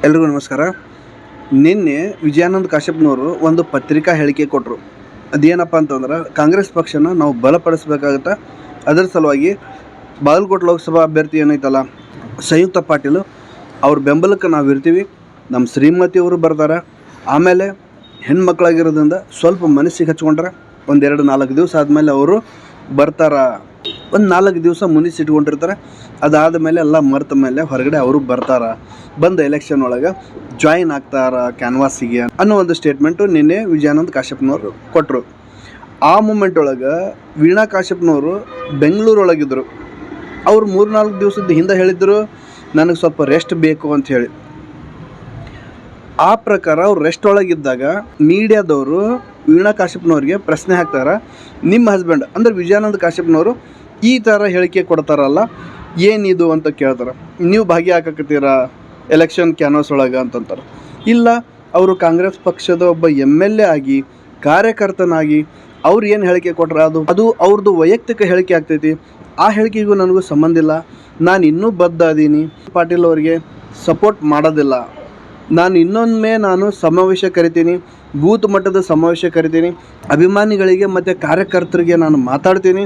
ಎಲ್ರಿಗೂ ನಮಸ್ಕಾರ. ನಿನ್ನೆ ವಿಜಯಾನಂದ ಕಾಶ್ಯಪ್ನವರು ಒಂದು ಪತ್ರಿಕಾ ಹೇಳಿಕೆ ಕೊಟ್ಟರು. ಅದೇನಪ್ಪ ಅಂತಂದ್ರೆ, ಕಾಂಗ್ರೆಸ್ ಪಕ್ಷನ ನಾವು ಬಲಪಡಿಸ್ಬೇಕಾಗತ್ತೆ. ಅದರ ಸಲುವಾಗಿ ಬಾಗಲಕೋಟೆ ಲೋಕಸಭಾ ಅಭ್ಯರ್ಥಿ ಏನೈತಲ್ಲ ಸಂಯುಕ್ತ ಪಾಟೀಲ್ ಅವ್ರ ಬೆಂಬಲಕ್ಕೆ ನಾವು ಇರ್ತೀವಿ. ನಮ್ಮ ಶ್ರೀಮತಿಯವರು ಬರ್ತಾರೆ. ಆಮೇಲೆ ಹೆಣ್ಮಕ್ಳಾಗಿರೋದ್ರಿಂದ ಸ್ವಲ್ಪ ಮನಸ್ಸಿಗೆ ಹಚ್ಕೊಂಡ್ರೆ 1-2-4 ದಿವಸ ಆದಮೇಲೆ ಅವರು ಬರ್ತಾರೆ. ಒಂದು 4 ದಿವಸ ಮುನಿಸಿಟ್ಕೊಂಡಿರ್ತಾರೆ. ಅದಾದ ಮೇಲೆ ಎಲ್ಲ ಮರೆತ ಮೇಲೆ ಹೊರಗಡೆ ಅವರು ಬರ್ತಾರೆ. ಬಂದು ಎಲೆಕ್ಷನ್ ಒಳಗೆ ಜಾಯಿನ್ ಆಗ್ತಾರ ಕ್ಯಾನ್ವಾಸಿಗೆ ಅನ್ನೋ ಒಂದು ಸ್ಟೇಟ್ಮೆಂಟು ನಿನ್ನೆ ವಿಜಯಾನಂದ ಕಾಶ್ಯಪ್ನವರು ಕೊಟ್ಟರು. ಆ ಮೂಮೆಂಟ್ ಒಳಗೆ ವೀಣಾ ಕಾಶ್ಯಪ್ನವರು ಬೆಂಗಳೂರೊಳಗಿದ್ದರು. ಅವರು 3-4 ದಿವಸದ ಹಿಂದೆ ಹೇಳಿದ್ರು ನನಗೆ ಸ್ವಲ್ಪ ರೆಸ್ಟ್ ಬೇಕು ಅಂತ ಹೇಳಿ. ಆ ಪ್ರಕಾರ ಅವ್ರು ರೆಸ್ಟ್ ಒಳಗಿದ್ದಾಗ ಮೀಡಿಯಾದವರು ವೀಣಾ ಕಾಶ್ಯಪ್ನವ್ರಿಗೆ ಪ್ರಶ್ನೆ ಹಾಕ್ತಾರೆ, ನಿಮ್ಮ ಹಸ್ಬೆಂಡ್ ಅಂದರೆ ವಿಜಯಾನಂದ ಕಾಶ್ಯಪ್ನವರು ಈ ಥರ ಹೇಳಿಕೆ ಕೊಡ್ತಾರಲ್ಲ ಏನಿದು ಅಂತ ಕೇಳ್ತಾರೆ. ನೀವು ಭಾಗಿಯಾಗಕತ್ತೀರಾ ಎಲೆಕ್ಷನ್ ಕ್ಯಾನ್ವಾಸ್ ಒಳಗೆ ಅಂತಂತಾರೆ. ಇಲ್ಲ, ಅವರು ಕಾಂಗ್ರೆಸ್ ಪಕ್ಷದ ಒಬ್ಬ MLA ಆಗಿ ಕಾರ್ಯಕರ್ತನಾಗಿ ಅವ್ರು ಏನು ಹೇಳಿಕೆ ಕೊಟ್ರೆ ಅದು ಅವ್ರದ್ದು ವೈಯಕ್ತಿಕ ಹೇಳಿಕೆ ಆಗ್ತೈತಿ. ಆ ಹೇಳಿಕೆಗೂ ನನಗೂ ಸಂಬಂಧ ಇಲ್ಲ. ನಾನು ಇನ್ನೂ ಬದ್ಧ ಅದೀನಿ. ಪಾಟೀಲ್ ಅವರಿಗೆ ಸಪೋರ್ಟ್ ಮಾಡೋದಿಲ್ಲ. ನಾನು ಇನ್ನೊಮ್ಮೆ ಸಮಾವೇಶ ಕರಿತೀನಿ, ಬೂತ್ ಮಟ್ಟದ ಸಮಾವೇಶ ಕರಿತೀನಿ. ಅಭಿಮಾನಿಗಳಿಗೆ ಮತ್ತು ಕಾರ್ಯಕರ್ತರಿಗೆ ನಾನು ಮಾತಾಡ್ತೀನಿ.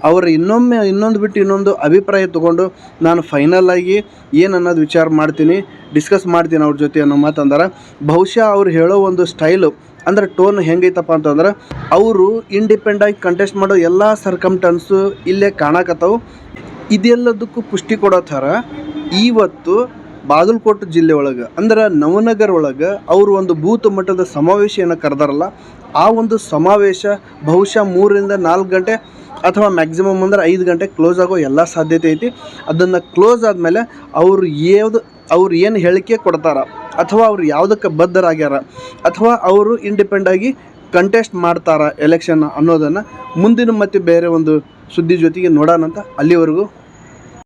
ಅವರ ಇನ್ನೊಂದು ಬಿಟ್ಟು ಇನ್ನೊಂದು ಅಭಿಪ್ರಾಯ ತೊಗೊಂಡು ನಾನು ಫೈನಲ್ ಆಗಿ ಏನು ಅನ್ನೋದು ವಿಚಾರ ಮಾಡ್ತೀನಿ, ಡಿಸ್ಕಸ್ ಮಾಡ್ತೀನಿ ಅವ್ರ ಜೊತೆ ಅನ್ನೋ ಮಾತಂದ್ರೆ. ಬಹುಶಃ ಅವ್ರು ಹೇಳೋ ಒಂದು ಸ್ಟೈಲು ಅಂದರೆ ಟೋನ್ ಹೆಂಗೈತಪ್ಪ ಅಂತಂದ್ರೆ, ಅವರು ಇಂಡಿಪೆಂಡಾಗಿ ಕಂಟೆಸ್ಟ್ ಮಾಡೋ ಎಲ್ಲ ಸರ್ಕಮ್ಟನ್ಸು ಇಲ್ಲೇ ಕಾಣಕತ್ತವು. ಇದೆಲ್ಲದಕ್ಕೂ ಪುಷ್ಟಿ ಕೊಡೋ ಥರ ಇವತ್ತು ಬಾಗಲಕೋಟೆ ಜಿಲ್ಲೆ ಒಳಗೆ ಅಂದ್ರೆ ನವನಗರ ಒಳಗೆ ಅವರು ಒಂದು ಬೂತ್ ಮಟ್ಟದ ಸಮಾವೇಶ ಏನೋ ಕರೆದಾರಲ್ಲ, ಆ ಒಂದು ಸಮಾವೇಶ ಬಹುಶಃ 3-4 ಗಂಟೆ ಅಥವಾ ಮ್ಯಾಕ್ಸಿಮಮ್ ಅಂದ್ರೆ 5 ಗಂಟೆ ಕ್ಲೋಸ್ ಆಗೋ ಎಲ್ಲ ಸಾಧ್ಯತೆ ಐತಿ. ಅದನ್ನು ಕ್ಲೋಸ್ ಆದಮೇಲೆ ಅವ್ರು ಏನು ಹೇಳಿಕೆ ಕೊಡ್ತಾರ ಅಥವಾ ಅವ್ರು ಯಾವುದಕ್ಕೆ ಬದ್ಧರಾಗ್ಯಾರ ಅಥವಾ ಅವರು ಇಂಡಿಪೆಂಡಾಗಿ ಕಂಟೆಸ್ಟ್ ಮಾಡ್ತಾರ ಎಲೆಕ್ಷನ್ ಅನ್ನೋದನ್ನು ಮುಂದಿನ ಮತ್ತೆ ಬೇರೆ ಒಂದು ಸುದ್ದಿ ಜೊತೆಗೆ ನೋಡೋಣಂತ. ಅಲ್ಲಿವರೆಗೂ